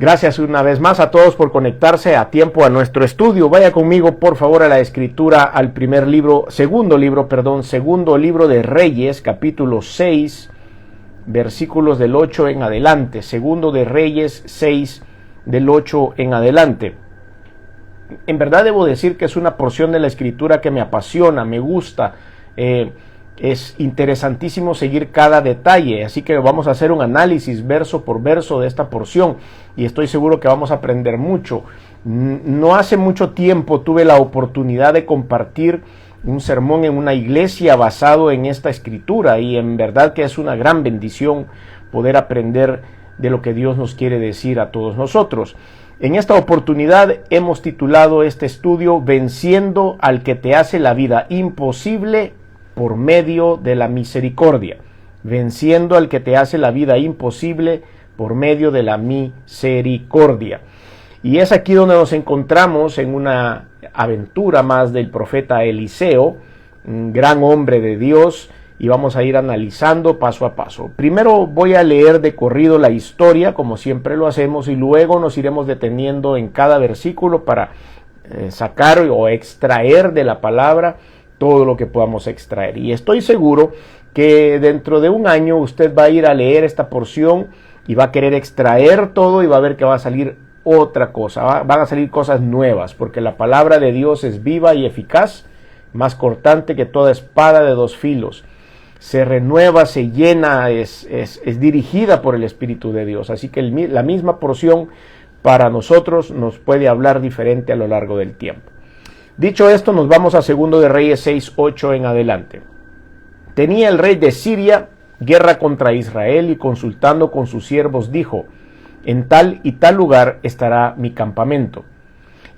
Gracias una vez más a todos por conectarse a tiempo a nuestro estudio. Vaya conmigo, por favor, a la escritura, al segundo libro de Reyes, capítulo 6, versículos del 8 en adelante. Segundo de Reyes 6, del 8 en adelante. En verdad debo decir que es una porción de la escritura que me apasiona, me gusta. Es interesantísimo seguir cada detalle, así que vamos a hacer un análisis verso por verso de esta porción y estoy seguro que vamos a aprender mucho. No hace mucho tiempo tuve la oportunidad de compartir un sermón en una iglesia basado en esta escritura y en verdad que es una gran bendición poder aprender de lo que Dios nos quiere decir a todos nosotros. En esta oportunidad hemos titulado este estudio Venciendo al que te hace la vida imposible por medio de la misericordia. Venciendo al que te hace la vida imposible por medio de la misericordia. Y es aquí donde nos encontramos en una aventura más del profeta Eliseo, un gran hombre de Dios, y vamos a ir analizando paso a paso. Primero voy a leer de corrido la historia, como siempre lo hacemos, y luego nos iremos deteniendo en cada versículo para sacar o extraer de la palabra todo lo que podamos extraer. Y estoy seguro que dentro de un año usted va a ir a leer esta porción y va a querer extraer todo y va a ver que va a salir otra cosa, van a salir cosas nuevas, porque la palabra de Dios es viva y eficaz, más cortante que toda espada de dos filos. Se renueva, se llena, es dirigida por el Espíritu de Dios. Así que la misma porción para nosotros nos puede hablar diferente a lo largo del tiempo. Dicho esto, nos vamos a segundo de Reyes 6, 8 en adelante. Tenía el rey de Siria guerra contra Israel y consultando con sus siervos dijo: en tal y tal lugar estará mi campamento.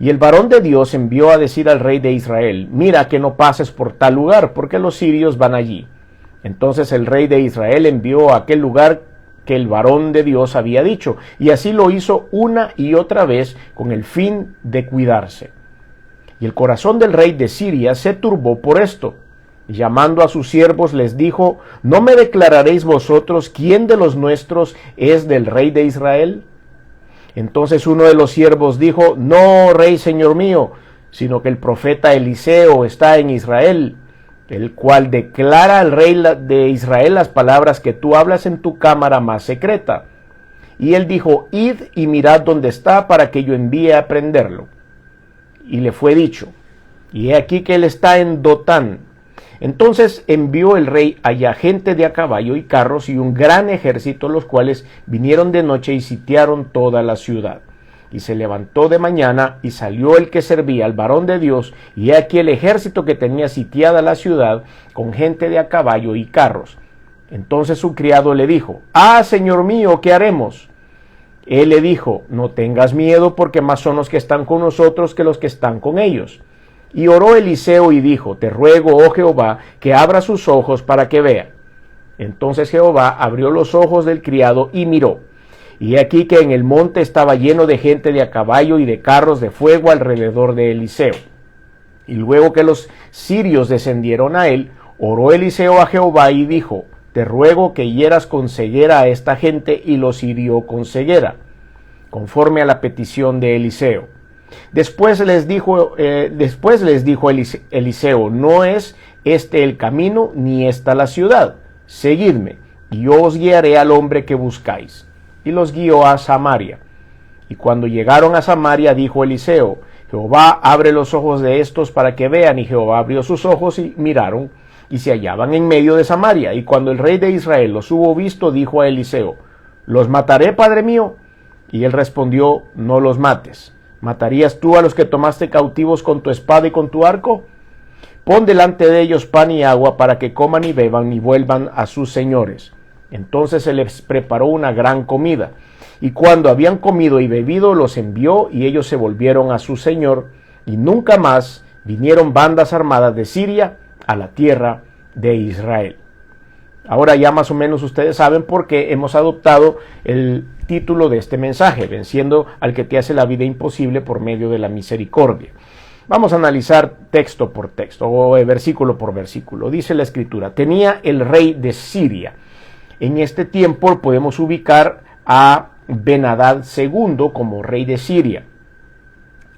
Y el varón de Dios envió a decir al rey de Israel: mira que no pases por tal lugar, porque los sirios van allí. Entonces el rey de Israel envió a aquel lugar que el varón de Dios había dicho, y así lo hizo una y otra vez con el fin de cuidarse. Y el corazón del rey de Siria se turbó por esto. Y llamando a sus siervos les dijo: ¿no me declararéis vosotros quién de los nuestros es del rey de Israel? Entonces uno de los siervos dijo: no, rey señor mío, sino que el profeta Eliseo está en Israel, el cual declara al rey de Israel las palabras que tú hablas en tu cámara más secreta. Y él dijo: id y mirad dónde está, para que yo envíe a prenderlo. Y le fue dicho: y he aquí que él está en Dotán. Entonces envió el rey allá gente de a caballo y carros y un gran ejército, los cuales vinieron de noche y sitiaron toda la ciudad. Y se levantó de mañana y salió el que servía al varón de Dios, y he aquí el ejército que tenía sitiada la ciudad con gente de a caballo y carros. Entonces su criado le dijo: ah, señor mío, ¿qué haremos? Él le dijo: no tengas miedo, porque más son los que están con nosotros que los que están con ellos. Y oró Eliseo y dijo: te ruego, oh Jehová, que abra sus ojos para que vea. Entonces Jehová abrió los ojos del criado y miró. Y he aquí que en el monte estaba lleno de gente de a caballo y de carros de fuego alrededor de Eliseo. Y luego que los sirios descendieron a él, oró Eliseo a Jehová y dijo: te ruego que hieras con ceguera a esta gente, y los hirió con ceguera, conforme a la petición de Eliseo. Después les dijo Eliseo: no es este el camino, ni esta la ciudad. Seguidme, y yo os guiaré al hombre que buscáis. Y los guió a Samaria. Y cuando llegaron a Samaria, dijo Eliseo: Jehová, abre los ojos de estos para que vean. Y Jehová abrió sus ojos y miraron, y se hallaban en medio de Samaria. Y cuando el rey de Israel los hubo visto, dijo a Eliseo: ¿los mataré, padre mío? Y él respondió: no los mates. ¿Matarías tú a los que tomaste cautivos con tu espada y con tu arco? Pon delante de ellos pan y agua para que coman y beban y vuelvan a sus señores. Entonces se les preparó una gran comida. Y cuando habían comido y bebido, los envió, y ellos se volvieron a su señor, y nunca más vinieron bandas armadas de Siria a la tierra de Israel. Ahora ya más o menos ustedes saben por qué hemos adoptado el título de este mensaje: venciendo al que te hace la vida imposible por medio de la misericordia. Vamos a analizar texto por texto, o versículo por versículo. Dice la escritura: tenía el rey de Siria. En este tiempo podemos ubicar a Ben-Hadad II como rey de Siria.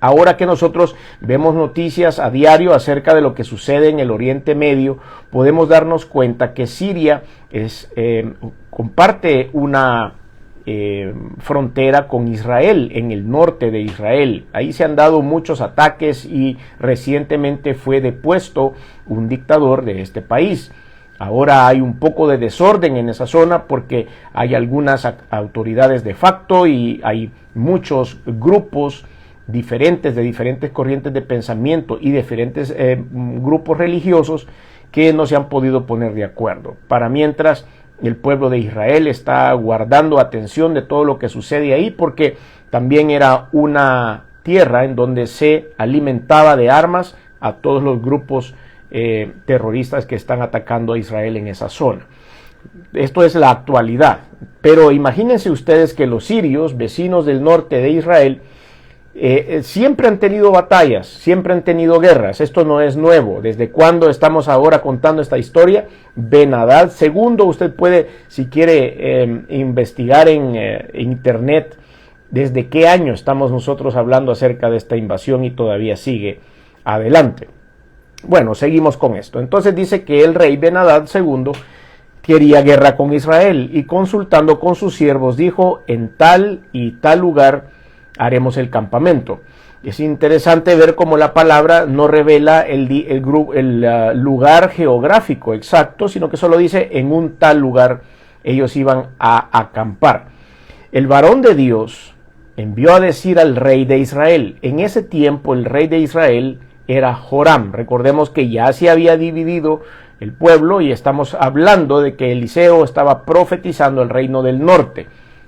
Ahora que nosotros vemos noticias a diario acerca de lo que sucede en el Oriente Medio, podemos darnos cuenta que Siria comparte una frontera con Israel, en el norte de Israel. Ahí se han dado muchos ataques y recientemente fue depuesto un dictador de este país. Ahora hay un poco de desorden en esa zona porque hay algunas autoridades de facto y hay muchos grupos diferentes, de diferentes corrientes de pensamiento y diferentes grupos religiosos que no se han podido poner de acuerdo. Para mientras, el pueblo de Israel está guardando atención de todo lo que sucede ahí, porque también era una tierra en donde se alimentaba de armas a todos los grupos terroristas que están atacando a Israel en esa zona. Esto es la actualidad, pero imagínense ustedes que los sirios, vecinos del norte de Israel, siempre han tenido batallas, siempre han tenido guerras. Esto no es nuevo. ¿Desde cuándo estamos ahora contando esta historia? Ben-Hadad II, usted puede, si quiere, investigar en internet desde qué año estamos nosotros hablando acerca de esta invasión y todavía sigue adelante. Bueno, seguimos con esto. Entonces dice que el rey Ben-Hadad II quería guerra con Israel y consultando con sus siervos dijo: en tal y tal lugar haremos el campamento. Es interesante ver cómo la palabra no revela el lugar geográfico exacto, sino que solo dice en un tal lugar ellos iban a acampar. El varón de Dios envió a decir al rey de Israel. En ese tiempo el rey de Israel era Joram. Recordemos que ya se había dividido el pueblo y estamos hablando de que Eliseo estaba profetizando el reino del norte,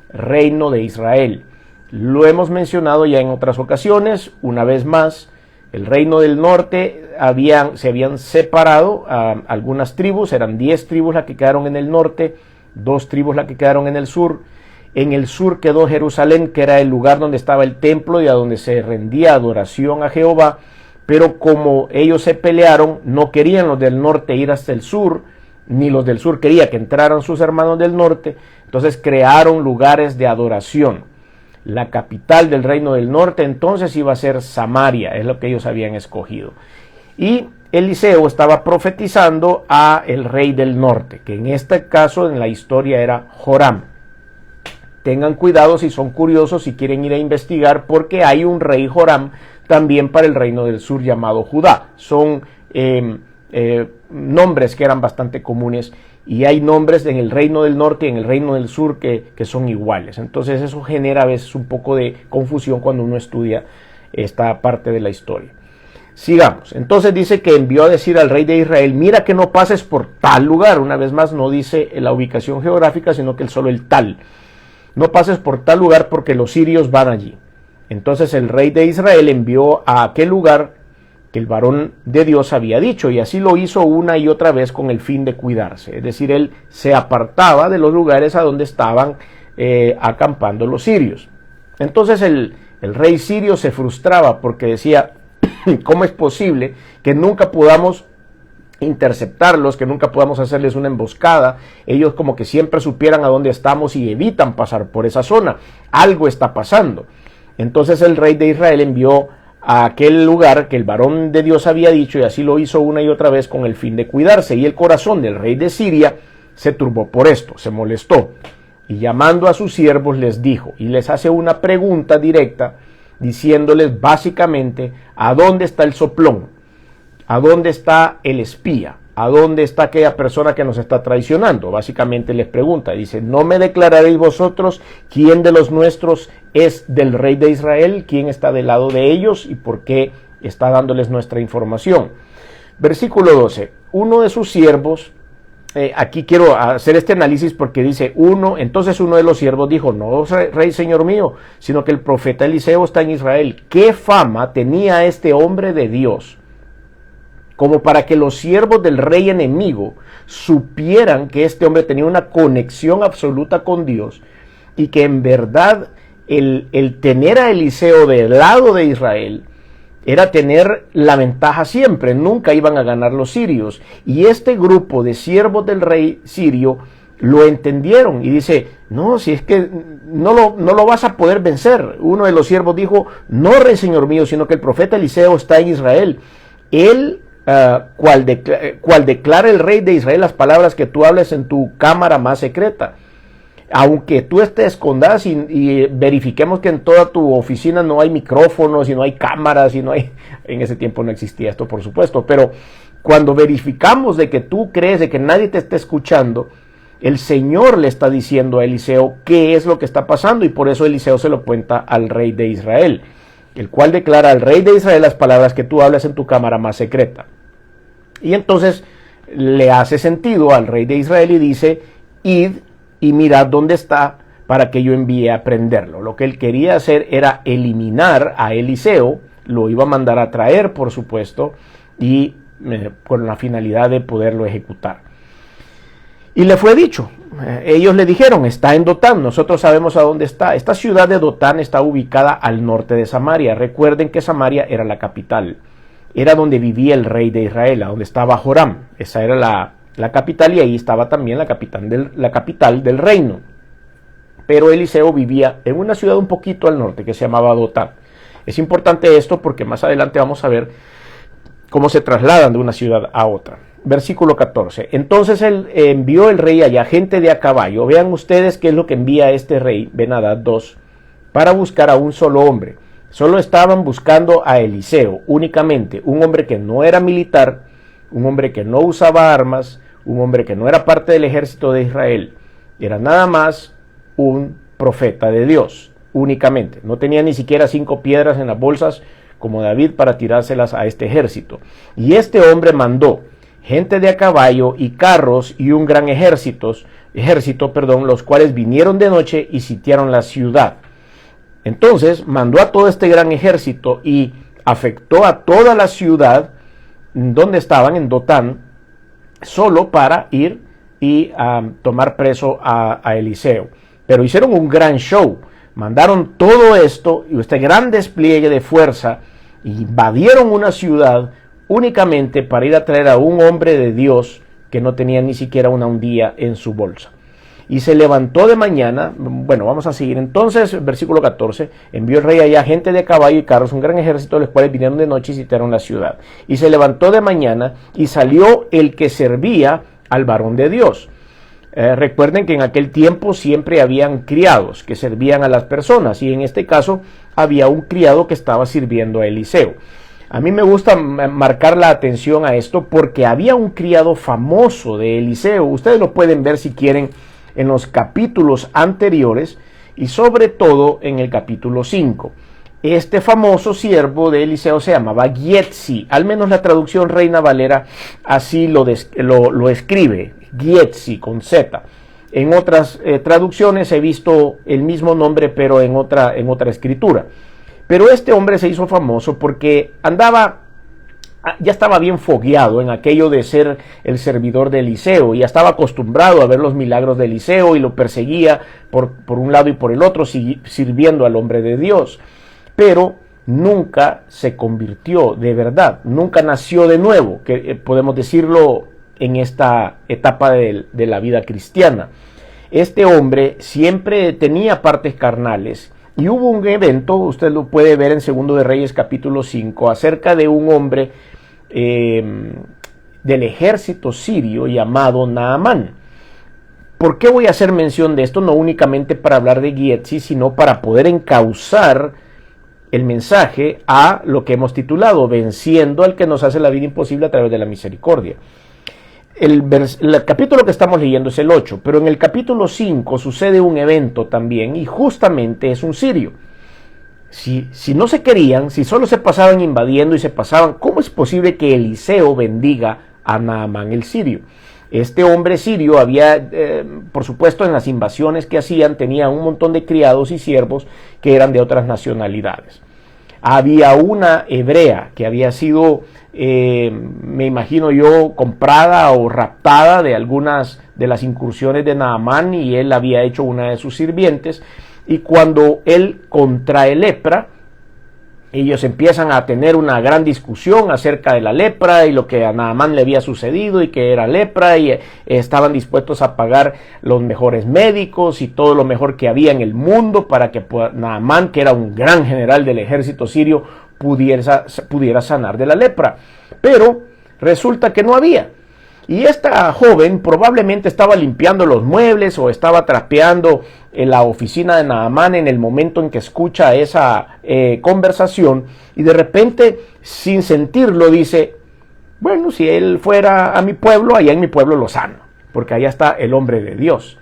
reino de Israel. Lo hemos mencionado ya en otras ocasiones. Una vez más, el reino del norte se habían separado a algunas tribus. Eran 10 tribus las que quedaron en el norte, 2 tribus las que quedaron en el sur. En el sur quedó Jerusalén, que era el lugar donde estaba el templo y a donde se rendía adoración a Jehová. Pero como ellos se pelearon, no querían los del norte ir hasta el sur, ni los del sur querían que entraran sus hermanos del norte. Entonces crearon lugares de adoración. La capital del reino del norte entonces iba a ser Samaria, es lo que ellos habían escogido. Y Eliseo estaba profetizando a el rey del norte, que en este caso en la historia era Joram. Tengan cuidado si son curiosos, si quieren ir a investigar, porque hay un rey Joram también para el reino del sur llamado Judá. Son nombres que eran bastante comunes y hay nombres en el reino del norte y en el reino del sur que son iguales. Entonces eso genera a veces un poco de confusión cuando uno estudia esta parte de la historia. Sigamos. Entonces dice que envió a decir al rey de Israel: mira que no pases por tal lugar. Una vez más no dice la ubicación geográfica, sino que solo el tal. No pases por tal lugar porque los sirios van allí. Entonces el rey de Israel envió a aquel lugar que el varón de Dios había dicho, y así lo hizo una y otra vez con el fin de cuidarse. Es decir, él se apartaba de los lugares a donde estaban acampando los sirios. Entonces el rey sirio se frustraba porque decía: ¿cómo es posible que nunca podamos interceptarlos, que nunca podamos hacerles una emboscada? Ellos como que siempre supieran a dónde estamos y evitan pasar por esa zona. Algo está pasando. Entonces el rey de Israel envió a aquel lugar que el varón de Dios había dicho, y así lo hizo una y otra vez con el fin de cuidarse. Y el corazón del rey de Siria se turbó por esto, se molestó. Y llamando a sus siervos les dijo, y les hace una pregunta directa, diciéndoles básicamente: ¿a dónde está el soplón? ¿A dónde está el espía? ¿A dónde está aquella persona que nos está traicionando? Básicamente les pregunta, dice: ¿no me declararéis vosotros quién de los nuestros es del rey de Israel? ¿Quién está del lado de ellos? ¿Y por qué está dándoles nuestra información? Versículo 12. Uno de sus siervos, aquí quiero hacer este análisis porque dice entonces uno de los siervos dijo: no, rey señor mío, sino que el profeta Eliseo está en Israel. ¿Qué fama tenía este hombre de Dios como para que los siervos del rey enemigo supieran que este hombre tenía una conexión absoluta con Dios y que en verdad el tener a Eliseo del lado de Israel era tener la ventaja siempre? Nunca iban a ganar los sirios. Y este grupo de siervos del rey sirio lo entendieron y dice, no, si es que no lo vas a poder vencer. Uno de los siervos dijo, no, rey señor mío, sino que el profeta Eliseo está en Israel. Él, cual declara el rey de Israel las palabras que tú hables en tu cámara más secreta. Aunque tú te escondas y verifiquemos que en toda tu oficina no hay micrófonos y no hay cámaras y no hay, en ese tiempo no existía esto por supuesto, pero cuando verificamos de que tú crees de que nadie te está escuchando, el Señor le está diciendo a Eliseo qué es lo que está pasando, y por eso Eliseo se lo cuenta al rey de Israel, el cual declara al rey de Israel las palabras que tú hablas en tu cámara más secreta. Y entonces le hace sentido al rey de Israel y dice, id y mirad dónde está para que yo envíe a prenderlo. Lo que él quería hacer era eliminar a Eliseo, lo iba a mandar a traer, por supuesto, y con la finalidad de poderlo ejecutar. Y le fue dicho, ellos le dijeron, está en Dotán, nosotros sabemos a dónde está. Esta ciudad de Dotán está ubicada al norte de Samaria. Recuerden que Samaria era la capital, era donde vivía el rey de Israel, a donde estaba Joram. Esa era la capital, y ahí estaba también la capital del reino. Pero Eliseo vivía en una ciudad un poquito al norte que se llamaba Dotán. Es importante esto porque más adelante vamos a ver cómo se trasladan de una ciudad a otra. Versículo 14. Entonces él envió el rey allá gente de a caballo. Vean ustedes qué es lo que envía este rey, Ben-Hadad II, para buscar a un solo hombre. Solo estaban buscando a Eliseo únicamente, un hombre que no era militar, un hombre que no usaba armas, un hombre que no era parte del ejército de Israel. Era nada más un profeta de Dios, únicamente. No tenía ni siquiera 5 piedras en las bolsas como David para tirárselas a este ejército. Y este hombre mandó gente de a caballo y carros y un gran ejército, los cuales vinieron de noche y sitiaron la ciudad. Entonces mandó a todo este gran ejército y afectó a toda la ciudad donde estaban, en Dotán, solo para ir y tomar preso a Eliseo. Pero hicieron un gran show, mandaron todo esto y este gran despliegue de fuerza, invadieron una ciudad únicamente para ir a traer a un hombre de Dios que no tenía ni siquiera una hundía en su bolsa. Y se levantó de mañana, bueno, vamos a seguir. Entonces, versículo 14, envió el rey allá gente de caballo y carros, un gran ejército, los cuales vinieron de noche y sitiaron la ciudad. Y se levantó de mañana y salió el que servía al varón de Dios. Recuerden que en aquel tiempo siempre habían criados que servían a las personas, y en este caso había un criado que estaba sirviendo a Eliseo. A mí me gusta marcar la atención a esto porque había un criado famoso de Eliseo. Ustedes lo pueden ver si quieren en los capítulos anteriores y sobre todo en el capítulo 5. Este famoso siervo de Eliseo se llamaba Giezi, al menos la traducción Reina Valera así lo escribe, Giezi con Z. En otras traducciones he visto el mismo nombre pero en otra escritura. Pero este hombre se hizo famoso porque ya estaba bien fogueado en aquello de ser el servidor de Eliseo, y ya estaba acostumbrado a ver los milagros de Eliseo y lo perseguía por un lado y por el otro, sirviendo al hombre de Dios. Pero nunca se convirtió de verdad, nunca nació de nuevo, que podemos decirlo en esta etapa de la vida cristiana. Este hombre siempre tenía partes carnales. Y hubo un evento, usted lo puede ver en 2 de Reyes capítulo 5, acerca de un hombre del ejército sirio llamado Naamán. ¿Por qué voy a hacer mención de esto? No únicamente para hablar de Giezi, sino para poder encauzar el mensaje a lo que hemos titulado Venciendo al que nos hace la vida imposible a través de la misericordia. El capítulo que estamos leyendo es el 8, pero en el capítulo 5 sucede un evento también, y justamente es un sirio. Si no se querían, si solo se pasaban invadiendo y se pasaban, ¿cómo es posible que Eliseo bendiga a Naamán el sirio? Este hombre sirio había, por supuesto, en las invasiones que hacían, tenía un montón de criados y siervos que eran de otras nacionalidades. Había una hebrea que había sido, me imagino yo, comprada o raptada de algunas de las incursiones de Naamán, y él había hecho una de sus sirvientes, y cuando él contrae lepra, Ellos empiezan a tener una gran discusión acerca de la lepra y lo que a Naamán le había sucedido y que era lepra, y estaban dispuestos a pagar los mejores médicos y todo lo mejor que había en el mundo para que Naamán, que era un gran general del ejército sirio, pudiera sanar de la lepra. Pero resulta que no había. Y esta joven probablemente estaba limpiando los muebles o estaba trapeando en la oficina de Naamán en el momento en que escucha esa conversación, y de repente, sin sentirlo, dice: bueno, si él fuera a mi pueblo, allá en mi pueblo lo sano, porque allá está el hombre de Dios.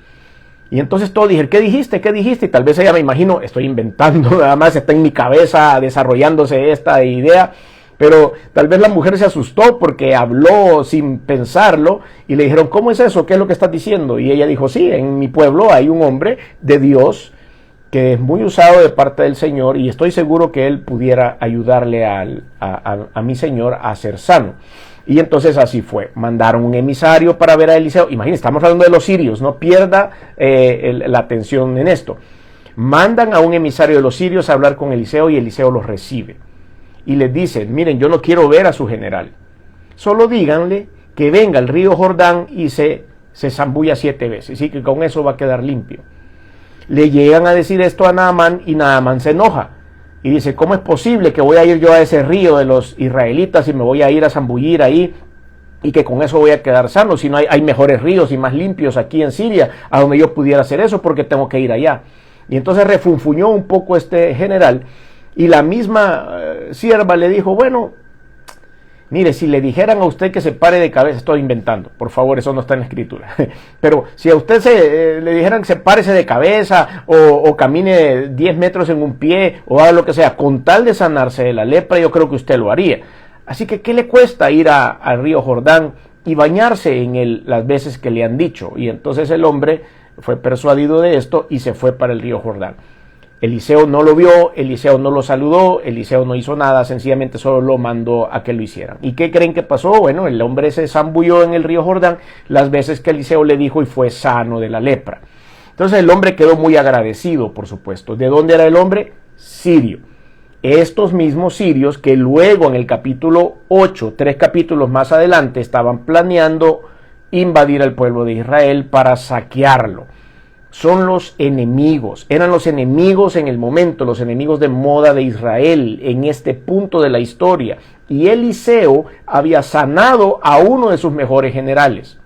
Y entonces todos dijeron: ¿qué dijiste? ¿Qué dijiste? Y tal vez ella, me imagino, estoy inventando, nada más está en mi cabeza desarrollándose esta idea. Pero tal vez la mujer se asustó porque habló sin pensarlo y le dijeron: ¿cómo es eso? ¿Qué es lo que estás diciendo? Y ella dijo: sí, en mi pueblo hay un hombre de Dios que es muy usado de parte del Señor, y estoy seguro que él pudiera ayudarle a mi Señor a ser sano. Y entonces así fue. Mandaron un emisario para ver a Eliseo. Imagínense, estamos hablando de los sirios, no pierda la atención en esto. Mandan a un emisario de los sirios a hablar con Eliseo, y Eliseo los recibe. Y les dicen: miren, yo no quiero ver a su general. Solo díganle que venga al río Jordán y se zambulla 7 veces. Y que con eso va a quedar limpio. Le llegan a decir esto a Naamán, y Naamán se enoja. Y dice: ¿cómo es posible que voy a ir yo a ese río de los israelitas y me voy a ir a zambullir ahí y que con eso voy a quedar sano? Si no hay mejores ríos y más limpios aquí en Siria a donde yo pudiera hacer eso, porque tengo que ir allá. Y entonces refunfuñó un poco este general. Y la misma sierva le dijo: bueno, mire, si le dijeran a usted que se pare de cabeza, estoy inventando, por favor, eso no está en la escritura, pero si a usted le dijeran que se párese de cabeza o camine 10 metros en un pie o haga lo que sea, con tal de sanarse de la lepra, yo creo que usted lo haría. Así que, ¿qué le cuesta ir al río Jordán y bañarse en él las veces que le han dicho? Y entonces el hombre fue persuadido de esto y se fue para el río Jordán. Eliseo no lo vio, Eliseo no lo saludó, Eliseo no hizo nada, sencillamente solo lo mandó a que lo hicieran. ¿Y qué creen que pasó? Bueno, el hombre se zambulló en el río Jordán las veces que Eliseo le dijo, y fue sano de la lepra. Entonces el hombre quedó muy agradecido, por supuesto. ¿De dónde era el hombre? Sirio. Estos mismos sirios que luego en el capítulo 8, 3 capítulos más adelante, estaban planeando invadir al pueblo de Israel para saquearlo. Son los enemigos, eran los enemigos en el momento, los enemigos de moda de Israel en este punto de la historia. Y Eliseo había sanado a uno de sus mejores generales.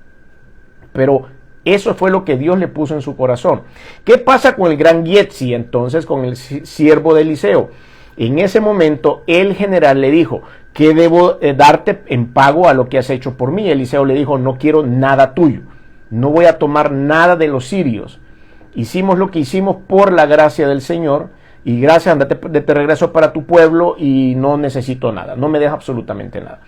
Pero eso fue lo que Dios le puso en su corazón. ¿Qué pasa con el gran Giezi entonces, con el siervo de Eliseo? En ese momento el general le dijo: ¿qué debo darte en pago a lo que has hecho por mí? Eliseo le dijo: no quiero nada tuyo, no voy a tomar nada de los sirios. Hicimos lo que hicimos por la gracia del Señor, y gracias, andate de regreso para tu pueblo y no necesito nada, no me deja absolutamente nada.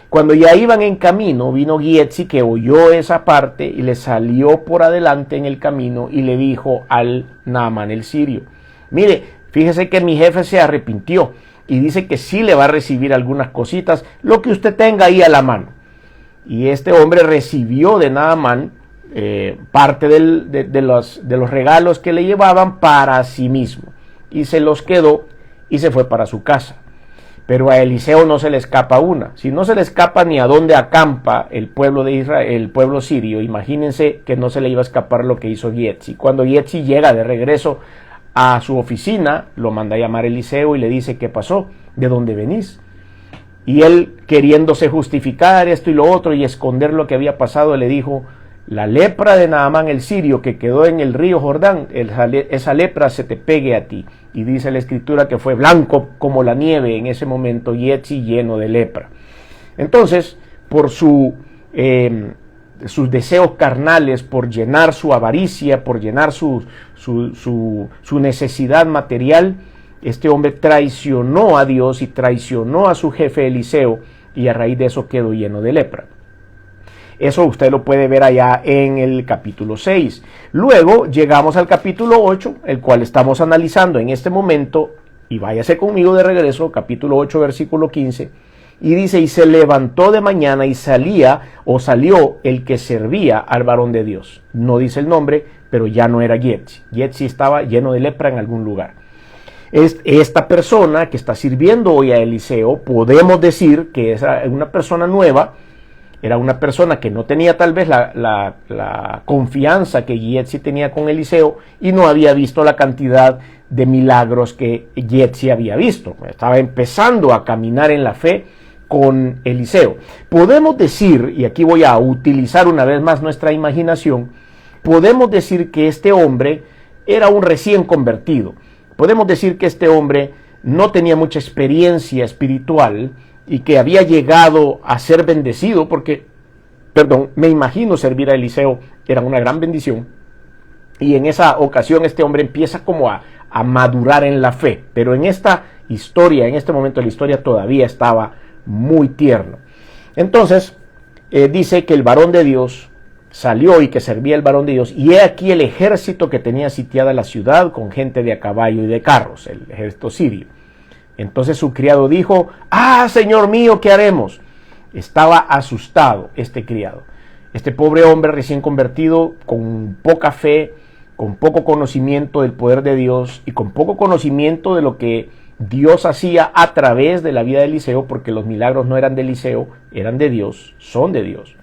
Cuando ya iban en camino, vino Giezi, que oyó esa parte y le salió por adelante en el camino y le dijo al Naamán el sirio: mire, fíjese que mi jefe se arrepintió y dice que sí le va a recibir algunas cositas, lo que usted tenga ahí a la mano. Y este hombre recibió de Naamán parte de los regalos que le llevaban para sí mismo, y se los quedó y se fue para su casa. Pero a Eliseo no se le escapa una. Si no se le escapa ni a dónde acampa el pueblo de Israel, el pueblo sirio, imagínense que no se le iba a escapar lo que hizo Giezi. Cuando Giezi llega de regreso a su oficina, lo manda a llamar Eliseo y le dice: ¿qué pasó? ¿De dónde venís? Y él, queriéndose justificar esto y lo otro y esconder lo que había pasado, le dijo: la lepra de Naamán el sirio que quedó en el río Jordán, esa lepra se te pegue a ti. Y dice la escritura que fue blanco como la nieve en ese momento, Giezi lleno de lepra. Entonces, por sus deseos carnales, por llenar su avaricia, por llenar su necesidad material, este hombre traicionó a Dios y traicionó a su jefe Eliseo, y a raíz de eso quedó lleno de lepra. Eso usted lo puede ver allá en el capítulo 6. Luego llegamos al capítulo 8, el cual estamos analizando en este momento, y váyase conmigo de regreso, capítulo 8, versículo 15, y dice: y se levantó de mañana y salió el que servía al varón de Dios. No dice el nombre, pero ya no era Giezi. Giezi estaba lleno de lepra en algún lugar. Esta persona que está sirviendo hoy a Eliseo, podemos decir que es una persona nueva, era una persona que no tenía tal vez la confianza que Giezi tenía con Eliseo y no había visto la cantidad de milagros que Giezi había visto. Estaba empezando a caminar en la fe con Eliseo. Podemos decir, y aquí voy a utilizar una vez más nuestra imaginación, podemos decir que este hombre era un recién convertido. Podemos decir que este hombre no tenía mucha experiencia espiritual y que había llegado a ser bendecido porque, me imagino servir a Eliseo era una gran bendición. Y en esa ocasión este hombre empieza como a madurar en la fe. Pero en esta historia, en este momento de la historia todavía estaba muy tierno. Entonces dice que el varón de Dios salió y que servía el varón de Dios, y he aquí el ejército que tenía sitiada la ciudad con gente de a caballo y de carros, el ejército sirio. Entonces su criado dijo: Señor mío, ¿qué haremos? Estaba asustado este criado. Este pobre hombre recién convertido, con poca fe, con poco conocimiento del poder de Dios y con poco conocimiento de lo que Dios hacía a través de la vida de Eliseo, porque los milagros no eran de Eliseo, eran de Dios, son de Dios.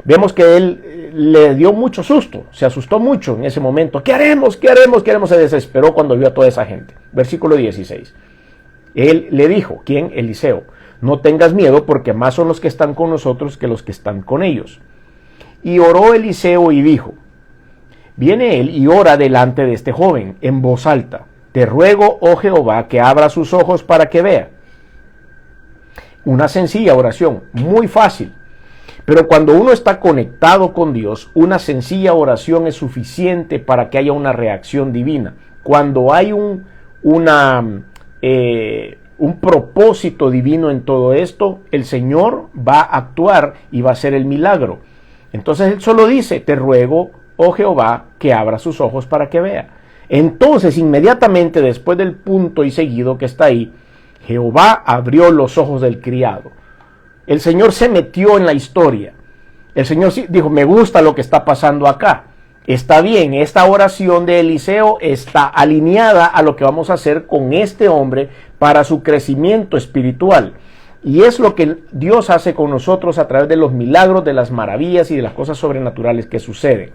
Vemos que él le dio mucho susto, se asustó mucho en ese momento. ¿Qué haremos? ¿Qué haremos? ¿Qué haremos? Se desesperó cuando vio a toda esa gente. Versículo 16. Él le dijo, ¿quién? Eliseo: no tengas miedo, porque más son los que están con nosotros que los que están con ellos. Y oró Eliseo y dijo, viene él y ora delante de este joven en voz alta: te ruego, oh Jehová, que abra sus ojos para que vea. Una sencilla oración, muy fácil. Pero cuando uno está conectado con Dios, una sencilla oración es suficiente para que haya una reacción divina. Cuando hay un propósito divino en todo esto, el Señor va a actuar y va a hacer el milagro. Entonces Él solo dice: te ruego, oh Jehová, que abra sus ojos para que vea. Entonces, inmediatamente después del punto y seguido que está ahí, Jehová abrió los ojos del criado. El Señor se metió en la historia. El Señor dijo: me gusta lo que está pasando acá. Está bien, esta oración de Eliseo está alineada a lo que vamos a hacer con este hombre para su crecimiento espiritual. Y es lo que Dios hace con nosotros a través de los milagros, de las maravillas y de las cosas sobrenaturales que suceden.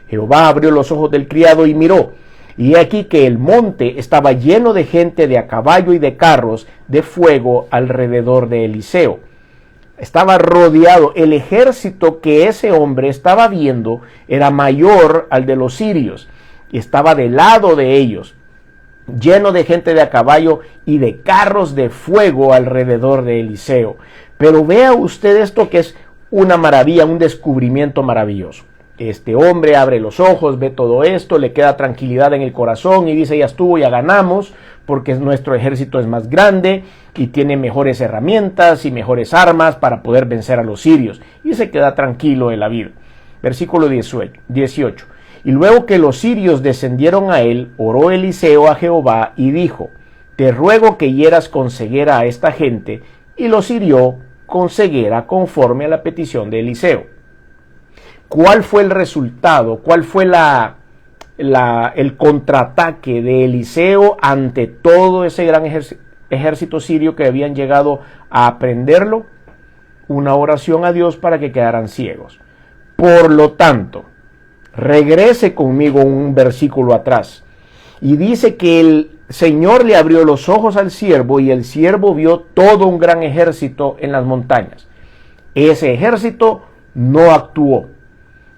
Jehová abrió los ojos del criado y miró. Y he aquí que el monte estaba lleno de gente de a caballo y de carros de fuego alrededor de Eliseo. Estaba rodeado. El ejército que ese hombre estaba viendo era mayor al de los sirios. Y estaba del lado de ellos, lleno de gente de a caballo y de carros de fuego alrededor de Eliseo. Pero vea usted esto, que es una maravilla, un descubrimiento maravilloso. Este hombre abre los ojos, ve todo esto, le queda tranquilidad en el corazón y dice: ya estuvo, ya ganamos, porque nuestro ejército es más grande y tiene mejores herramientas y mejores armas para poder vencer a los sirios. Y se queda tranquilo en la vida. Versículo 18. Y luego que los sirios descendieron a él, oró Eliseo a Jehová y dijo: te ruego que hieras con ceguera a esta gente. Y los hirió con ceguera conforme a la petición de Eliseo. ¿Cuál fue el resultado? ¿Cuál fue el contraataque de Eliseo ante todo ese gran ejército sirio que habían llegado a aprenderlo? Una oración a Dios para que quedaran ciegos. Por lo tanto, regrese conmigo un versículo atrás. Y dice que el Señor le abrió los ojos al siervo y el siervo vio todo un gran ejército en las montañas. Ese ejército no actuó.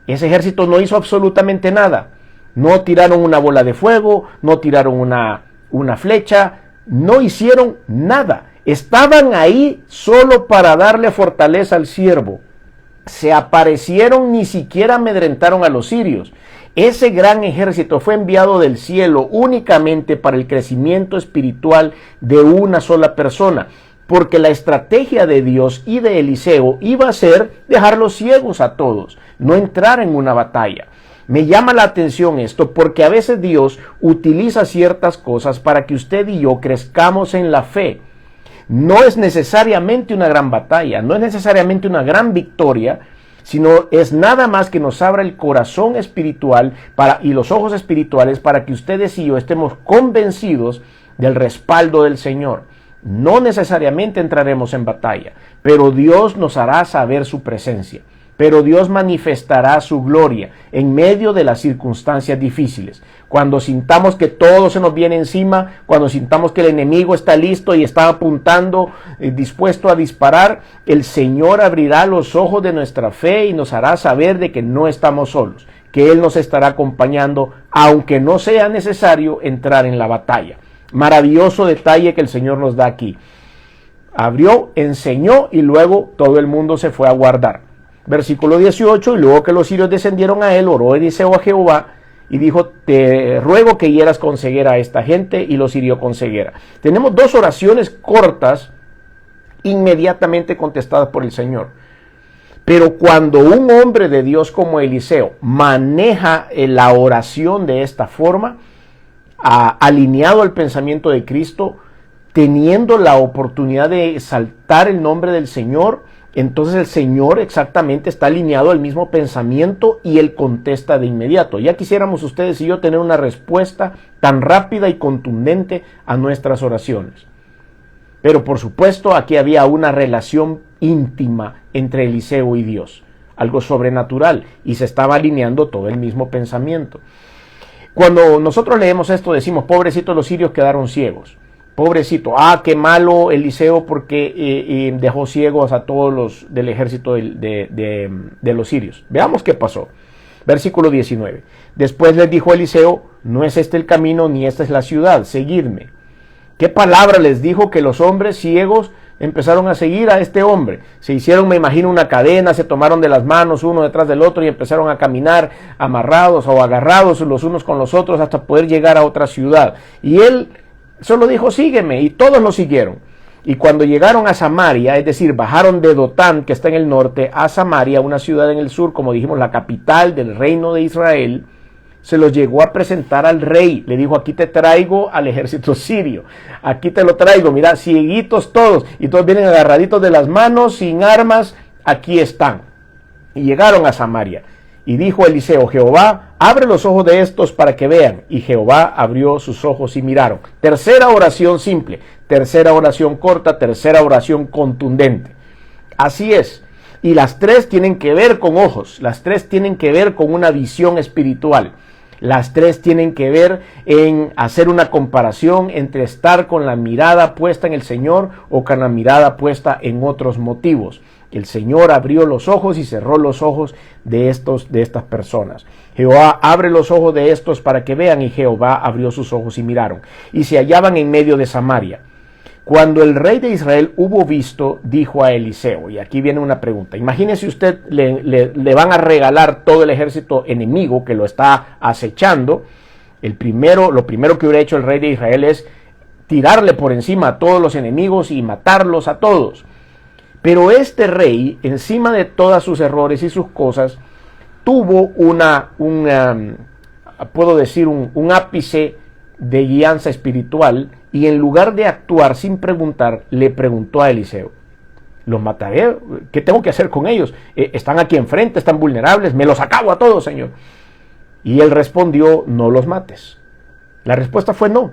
Ese ejército no hizo absolutamente nada. No tiraron una bola de fuego, no tiraron una flecha, no hicieron nada. Estaban ahí solo para darle fortaleza al siervo. Se aparecieron, ni siquiera amedrentaron a los sirios. Ese gran ejército fue enviado del cielo únicamente para el crecimiento espiritual de una sola persona. Porque la estrategia de Dios y de Eliseo iba a ser dejarlos ciegos a todos, no entrar en una batalla. Me llama la atención esto porque a veces Dios utiliza ciertas cosas para que usted y yo crezcamos en la fe. No es necesariamente una gran batalla, no es necesariamente una gran victoria, sino es nada más que nos abra el corazón espiritual y los ojos espirituales para que ustedes y yo estemos convencidos del respaldo del Señor. No necesariamente entraremos en batalla, pero Dios nos hará saber su presencia. Pero Dios manifestará su gloria en medio de las circunstancias difíciles. Cuando sintamos que todo se nos viene encima, cuando sintamos que el enemigo está listo y está apuntando, dispuesto a disparar, el Señor abrirá los ojos de nuestra fe y nos hará saber de que no estamos solos, que Él nos estará acompañando, aunque no sea necesario entrar en la batalla. Maravilloso detalle que el Señor nos da aquí. Abrió, enseñó y luego todo el mundo se fue a guardar. Versículo 18, y luego que los sirios descendieron a él, oró Eliseo a Jehová y dijo, te ruego que hieras con ceguera a esta gente, y los hirió con ceguera. Tenemos dos oraciones cortas, inmediatamente contestadas por el Señor. Pero cuando un hombre de Dios como Eliseo maneja la oración de esta forma, alineado al pensamiento de Cristo, teniendo la oportunidad de exaltar el nombre del Señor, entonces el Señor exactamente está alineado al mismo pensamiento y Él contesta de inmediato. Ya quisiéramos ustedes y yo tener una respuesta tan rápida y contundente a nuestras oraciones. Pero por supuesto aquí había una relación íntima entre Eliseo y Dios, algo sobrenatural, y se estaba alineando todo el mismo pensamiento. Cuando nosotros leemos esto decimos, pobrecitos los sirios quedaron ciegos. Pobrecito, qué malo Eliseo porque dejó ciegos a todos los del ejército de los sirios. Veamos qué pasó. Versículo 19. Después les dijo Eliseo, no es este el camino ni esta es la ciudad, seguidme. ¿Qué palabra les dijo que los hombres ciegos empezaron a seguir a este hombre? Se hicieron, me imagino, una cadena, se tomaron de las manos uno detrás del otro y empezaron a caminar amarrados o agarrados los unos con los otros hasta poder llegar a otra ciudad. Y él solo dijo, sígueme, y todos lo siguieron. Y cuando llegaron a Samaria, es decir, bajaron de Dotán, que está en el norte, a Samaria, una ciudad en el sur, como dijimos, la capital del reino de Israel, se los llegó a presentar al rey. Le dijo, aquí te traigo al ejército sirio, aquí te lo traigo, mira, cieguitos todos, y todos vienen agarraditos de las manos, sin armas, aquí están. Y llegaron a Samaria. Y dijo Eliseo, Jehová, abre los ojos de estos para que vean. Y Jehová abrió sus ojos y miraron. Tercera oración simple, tercera oración corta, tercera oración contundente. Así es. Y las tres tienen que ver con ojos, las tres tienen que ver con una visión espiritual. Las tres tienen que ver en hacer una comparación entre estar con la mirada puesta en el Señor o con la mirada puesta en otros motivos. El Señor abrió los ojos y cerró los ojos de estas personas. Jehová abre los ojos de estos para que vean, y Jehová abrió sus ojos y miraron. Y se hallaban en medio de Samaria. Cuando el rey de Israel hubo visto, dijo a Eliseo, y aquí viene una pregunta. Imagínese usted, le van a regalar todo el ejército enemigo que lo está acechando. Lo primero que hubiera hecho el rey de Israel es tirarle por encima a todos los enemigos y matarlos a todos. Pero este rey, encima de todos sus errores y sus cosas, tuvo un ápice de guianza espiritual, y en lugar de actuar sin preguntar, le preguntó a Eliseo, ¿los mataré? ¿Qué tengo que hacer con ellos? Están aquí enfrente, están vulnerables, me los acabo a todos, Señor. Y él respondió, no los mates. La respuesta fue no.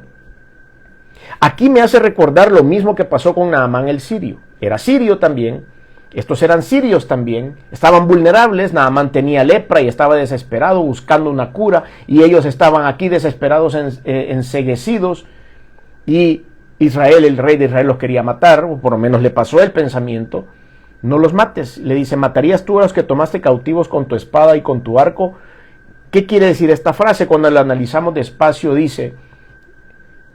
Aquí me hace recordar lo mismo que pasó con Naamán el sirio. Era sirio también, estos eran sirios también, estaban vulnerables. Naamán tenía lepra y estaba desesperado buscando una cura, y ellos estaban aquí desesperados, enceguecidos, y Israel, el rey de Israel, los quería matar, o por lo menos le pasó el pensamiento. No los mates, le dice, ¿matarías tú a los que tomaste cautivos con tu espada y con tu arco? ¿Qué quiere decir esta frase? Cuando la analizamos despacio dice,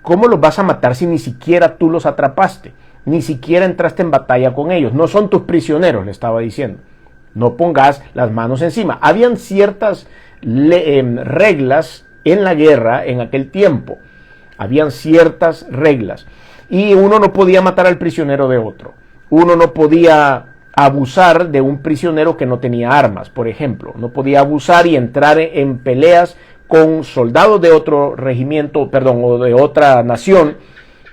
¿cómo los vas a matar si ni siquiera tú los atrapaste? Ni siquiera entraste en batalla con ellos. No son tus prisioneros, le estaba diciendo. No pongas las manos encima. Habían ciertas reglas en la guerra en aquel tiempo. Habían ciertas reglas. Y uno no podía matar al prisionero de otro. Uno no podía abusar de un prisionero que no tenía armas, por ejemplo. No podía abusar y entrar en peleas con soldados de otro regimiento, o de otra nación,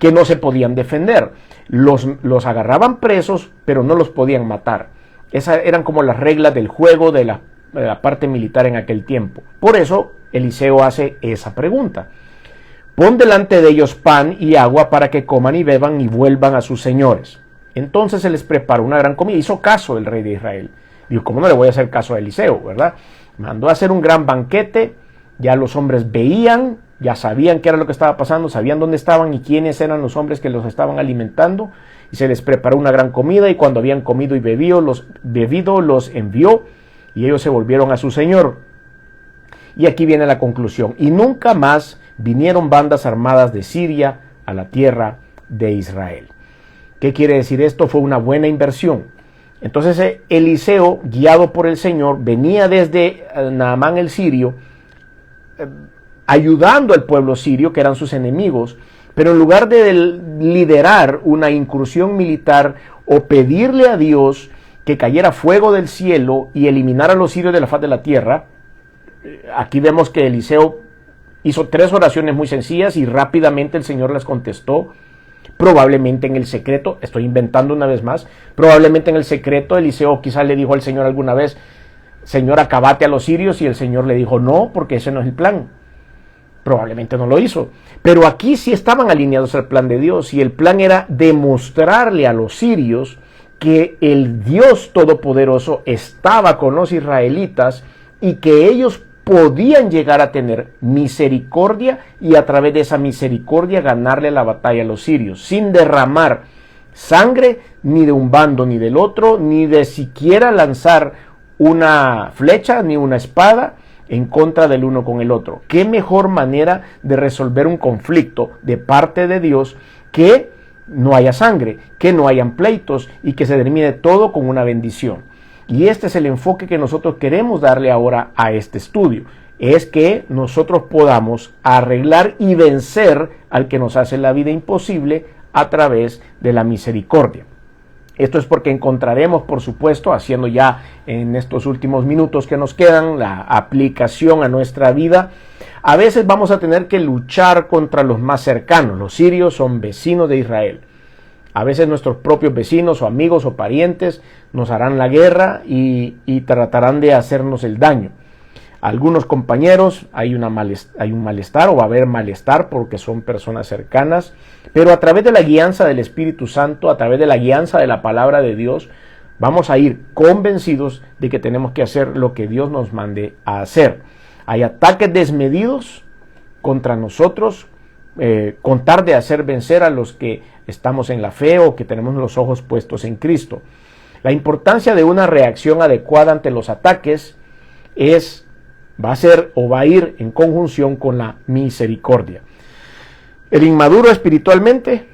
que no se podían defender. Los agarraban presos, pero no los podían matar. Esas eran como las reglas del juego de la parte militar en aquel tiempo. Por eso Eliseo hace esa pregunta. Pon delante de ellos pan y agua para que coman y beban y vuelvan a sus señores. Entonces se les preparó una gran comida. Hizo caso el rey de Israel. Digo, ¿cómo no le voy a hacer caso a Eliseo, verdad? Mandó a hacer un gran banquete. Ya los hombres veían, ya sabían qué era lo que estaba pasando, sabían dónde estaban y quiénes eran los hombres que los estaban alimentando. Y se les preparó una gran comida, y cuando habían comido y bebido, los envió, y ellos se volvieron a su señor. Y aquí viene la conclusión. Y nunca más vinieron bandas armadas de Siria a la tierra de Israel. ¿Qué quiere decir esto? Fue una buena inversión. Entonces Eliseo, guiado por el Señor, venía desde Naamán el sirio, ayudando al pueblo sirio, que eran sus enemigos, pero en lugar de liderar una incursión militar o pedirle a Dios que cayera fuego del cielo y eliminara a los sirios de la faz de la tierra, aquí vemos que Eliseo hizo 3 oraciones muy sencillas y rápidamente el Señor las contestó. Probablemente en el secreto, estoy inventando una vez más, probablemente en el secreto Eliseo quizás le dijo al Señor alguna vez: Señor, acabate a los sirios, y el Señor le dijo no, porque ese no es el plan. Probablemente no lo hizo, pero aquí sí estaban alineados al plan de Dios, y el plan era demostrarle a los sirios que el Dios Todopoderoso estaba con los israelitas y que ellos podían llegar a tener misericordia, y a través de esa misericordia ganarle la batalla a los sirios, sin derramar sangre ni de un bando ni del otro, ni de siquiera lanzar una flecha ni una espada en contra del uno con el otro. ¿Qué mejor manera de resolver un conflicto de parte de Dios que no haya sangre, que no hayan pleitos y que se termine todo con una bendición? Y este es el enfoque que nosotros queremos darle ahora a este estudio. Es que nosotros podamos arreglar y vencer al que nos hace la vida imposible a través de la misericordia. Esto es porque encontraremos, por supuesto, haciendo ya en estos últimos minutos que nos quedan, la aplicación a nuestra vida. A veces vamos a tener que luchar contra los más cercanos. Los sirios son vecinos de Israel. A veces nuestros propios vecinos o amigos o parientes nos harán la guerra y tratarán de hacernos el daño. Algunos compañeros hay un malestar, o va a haber malestar porque son personas cercanas, pero a través de la guianza del Espíritu Santo, a través de la guianza de la palabra de Dios, vamos a ir convencidos de que tenemos que hacer lo que Dios nos mande a hacer. Hay ataques desmedidos contra nosotros, con tal de hacer vencer a los que estamos en la fe o que tenemos los ojos puestos en Cristo. La importancia de una reacción adecuada ante los ataques va a ir en conjunción con la misericordia. El inmaduro espiritualmente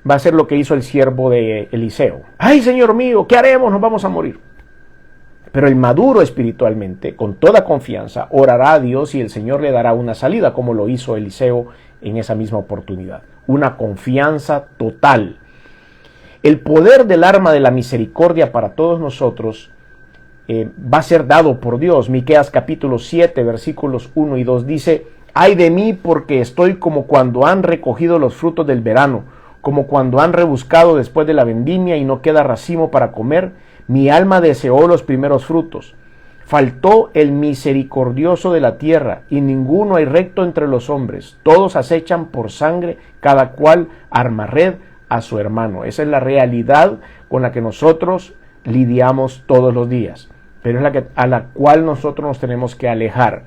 va a ser lo que hizo el siervo de Eliseo. ¡Ay, Señor mío! ¿Qué haremos? Nos vamos a morir. Pero el maduro espiritualmente, con toda confianza, orará a Dios y el Señor le dará una salida, como lo hizo Eliseo en esa misma oportunidad. Una confianza total. El poder del arma de la misericordia para todos nosotros va a ser dado por Dios. Miqueas capítulo 7, versículos 1 y 2 dice: ¡Ay de mí, porque estoy como cuando han recogido los frutos del verano, como cuando han rebuscado después de la vendimia y no queda racimo para comer! Mi alma deseó los primeros frutos. Faltó el misericordioso de la tierra, y ninguno hay recto entre los hombres. Todos acechan por sangre, cada cual arma red a su hermano. Esa es la realidad con la que nosotros lidiamos todos los días, pero es a la cual nosotros nos tenemos que alejar.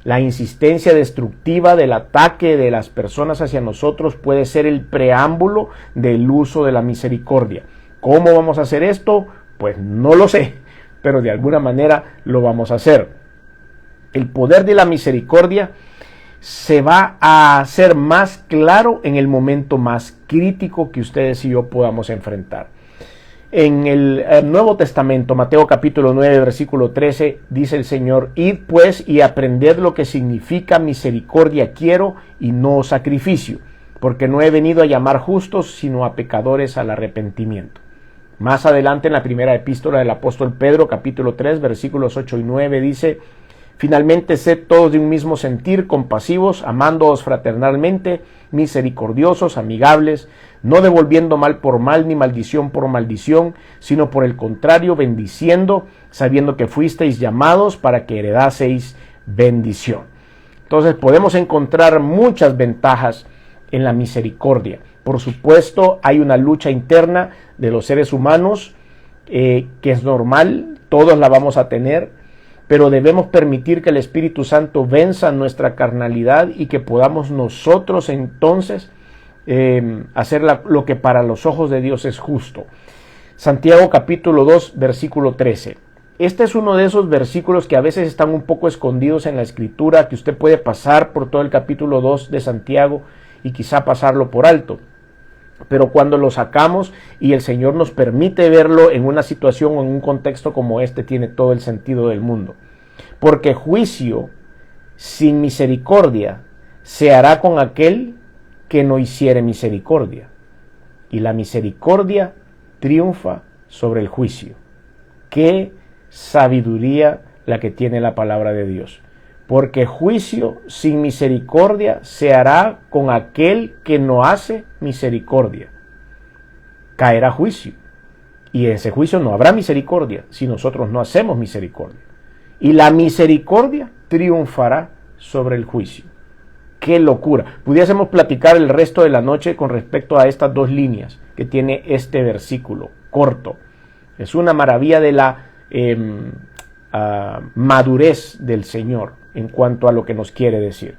La insistencia destructiva del ataque de las personas hacia nosotros puede ser el preámbulo del uso de la misericordia. ¿Cómo vamos a hacer esto? Pues no lo sé, pero de alguna manera lo vamos a hacer. El poder de la misericordia se va a hacer más claro en el momento más crítico que ustedes y yo podamos enfrentar. En el Nuevo Testamento, Mateo capítulo 9, versículo 13, dice el Señor: id pues y aprended lo que significa misericordia quiero y no sacrificio, porque no he venido a llamar justos, sino a pecadores al arrepentimiento. Más adelante en la primera epístola del apóstol Pedro, capítulo 3, versículos 8 y 9, dice: Finalmente, sed todos de un mismo sentir, compasivos, amándoos fraternalmente, misericordiosos, amigables, no devolviendo mal por mal ni maldición por maldición, sino por el contrario, bendiciendo, sabiendo que fuisteis llamados para que heredaseis bendición. Entonces podemos encontrar muchas ventajas en la misericordia. Por supuesto, hay una lucha interna de los seres humanos que es normal, todos la vamos a tener, pero debemos permitir que el Espíritu Santo venza nuestra carnalidad y que podamos nosotros entonces hacer lo que para los ojos de Dios es justo. Santiago capítulo 2, versículo 13. Este es uno de esos versículos que a veces están un poco escondidos en la Escritura, que usted puede pasar por todo el capítulo 2 de Santiago y quizá pasarlo por alto. Pero cuando lo sacamos y el Señor nos permite verlo en una situación o en un contexto como este, tiene todo el sentido del mundo. Porque juicio sin misericordia se hará con aquel que no hiciere misericordia. Y la misericordia triunfa sobre el juicio. ¡Qué sabiduría la que tiene la palabra de Dios! Porque juicio sin misericordia se hará con aquel que no hace misericordia. Caerá juicio. Y en ese juicio no habrá misericordia si nosotros no hacemos misericordia. Y la misericordia triunfará sobre el juicio. ¡Qué locura! Pudiésemos platicar el resto de la noche con respecto a estas dos líneas que tiene este versículo corto. Es una maravilla de la madurez del Señor en cuanto a lo que nos quiere decir.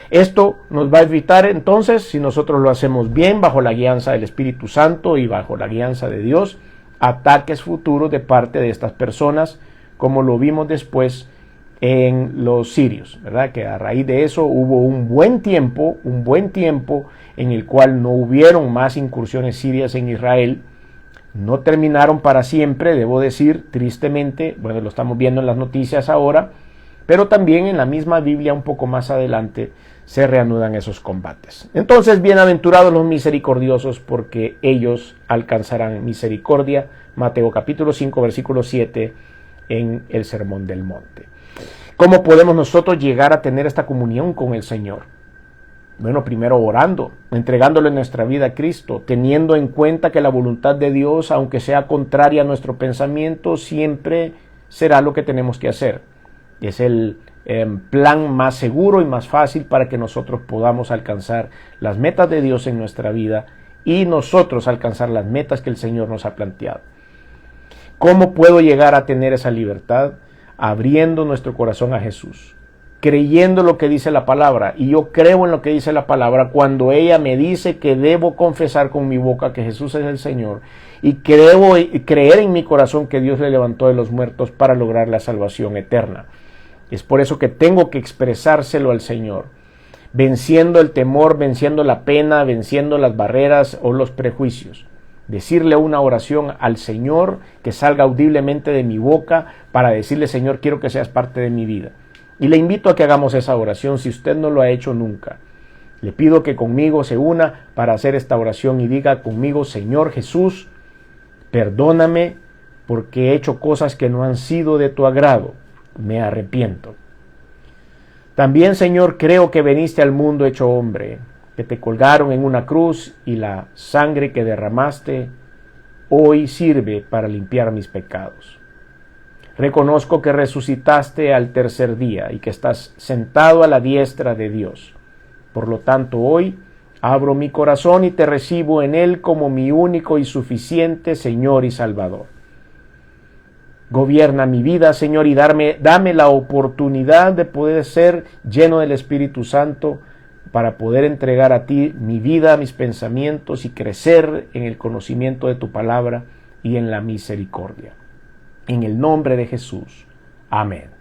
Esto nos va a evitar entonces, si nosotros lo hacemos bien, bajo la guianza del Espíritu Santo y bajo la guianza de Dios, ataques futuros de parte de estas personas, como lo vimos después en los sirios, ¿verdad? Que a raíz de eso hubo un buen tiempo en el cual no hubieron más incursiones sirias en Israel. No terminaron para siempre, debo decir, tristemente, bueno, lo estamos viendo en las noticias ahora, pero también en la misma Biblia un poco más adelante se reanudan esos combates. Entonces, bienaventurados los misericordiosos, porque ellos alcanzarán misericordia. Mateo capítulo 5, versículo 7, en el Sermón del Monte. ¿Cómo podemos nosotros llegar a tener esta comunión con el Señor? Bueno, primero orando, entregándole nuestra vida a Cristo, teniendo en cuenta que la voluntad de Dios, aunque sea contraria a nuestro pensamiento, siempre será lo que tenemos que hacer. Es el plan más seguro y más fácil para que nosotros podamos alcanzar las metas de Dios en nuestra vida y nosotros alcanzar las metas que el Señor nos ha planteado. ¿Cómo puedo llegar a tener esa libertad? Abriendo nuestro corazón a Jesús, creyendo lo que dice la palabra. Y yo creo en lo que dice la palabra cuando ella me dice que debo confesar con mi boca que Jesús es el Señor y creer en mi corazón que Dios le levantó de los muertos para lograr la salvación eterna. Es por eso que tengo que expresárselo al Señor, venciendo el temor, venciendo la pena, venciendo las barreras o los prejuicios. Decirle una oración al Señor que salga audiblemente de mi boca para decirle: Señor, quiero que seas parte de mi vida. Y le invito a que hagamos esa oración si usted no lo ha hecho nunca. Le pido que conmigo se una para hacer esta oración y diga conmigo: Señor Jesús, perdóname porque he hecho cosas que no han sido de tu agrado. Me arrepiento. También, Señor, creo que viniste al mundo hecho hombre, que te colgaron en una cruz y la sangre que derramaste hoy sirve para limpiar mis pecados. Reconozco que resucitaste al tercer día y que estás sentado a la diestra de Dios. Por lo tanto, hoy abro mi corazón y te recibo en él como mi único y suficiente Señor y Salvador. Gobierna mi vida, Señor, y dame la oportunidad de poder ser lleno del Espíritu Santo para poder entregar a ti mi vida, mis pensamientos y crecer en el conocimiento de tu palabra y en la misericordia. En el nombre de Jesús. Amén.